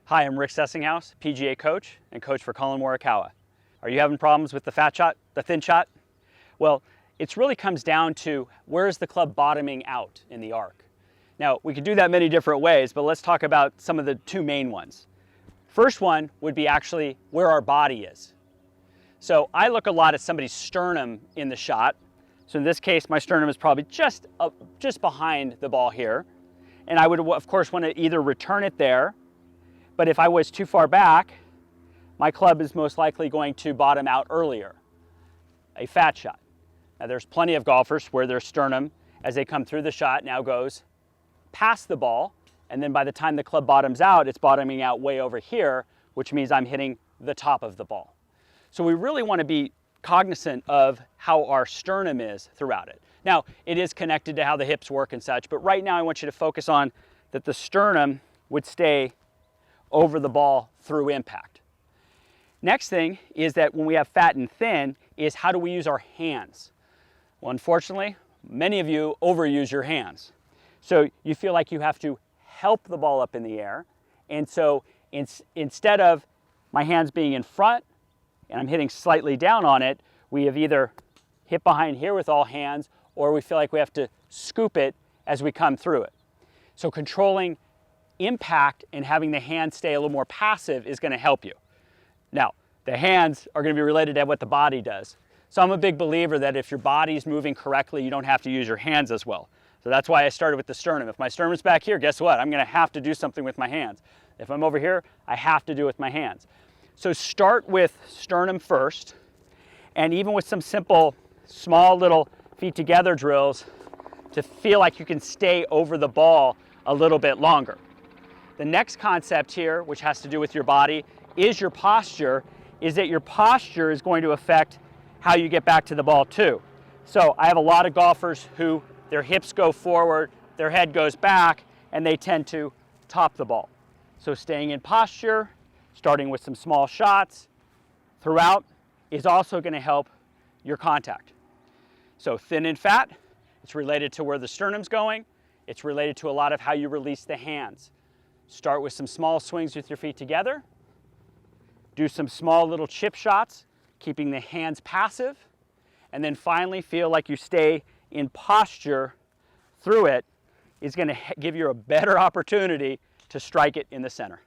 Hi, I'm Rick Sessinghaus, PGA coach and coach for Colin Morikawa. Are you having problems with the fat shot, the thin shot? Well, it really comes down to where is the club bottoming out in the arc. Now, we could do that many different ways, but let's talk about some of the two main ones. First one would be actually where our body is. So I look a lot at somebody's sternum in the shot. So in this case, my sternum is probably just behind the ball here. And I would, of course, want to either return it there, but if I was too far back, my club is most likely going to bottom out earlier, a fat shot. Now there's plenty of golfers where their sternum, as they come through the shot, now goes past the ball, and then by the time the club bottoms out, it's bottoming out way over here, which means I'm hitting the top of the ball. So we really want to be cognizant of how our sternum is throughout it. Now, it is connected to how the hips work and such, but right now I want you to focus on that the sternum would stay over the ball through impact. Next thing is that when we have fat and thin is how do we use our hands? Well, unfortunately, many of you overuse your hands. So you feel like you have to help the ball up in the air. And so instead of my hands being in front and I'm hitting slightly down on it, we have either hit behind here with all hands or we feel like we have to scoop it as we come through it. So controlling impact and having the hands stay a little more passive is going to help you. Now, the hands are going to be related to what the body does. So I'm a big believer that if your body's moving correctly, you don't have to use your hands as well. So that's why I started with the sternum. If my sternum's back here, guess what? I'm going to have to do something with my hands. If I'm over here, I have to do it with my hands. So start with sternum first, and even with some simple, small little feet together drills to feel like you can stay over the ball a little bit longer. The next concept here, which has to do with your body, is your posture, is that your posture is going to affect how you get back to the ball too. So I have a lot of golfers who their hips go forward, their head goes back, and they tend to top the ball. So staying in posture, starting with some small shots throughout is also going to help your contact. So thin and fat, it's related to where the sternum's going. It's related to a lot of how you release the hands. Start with some small swings with your feet together. Do some small little chip shots, keeping the hands passive. And then finally feel like you stay in posture through it is going to give you a better opportunity to strike it in the center.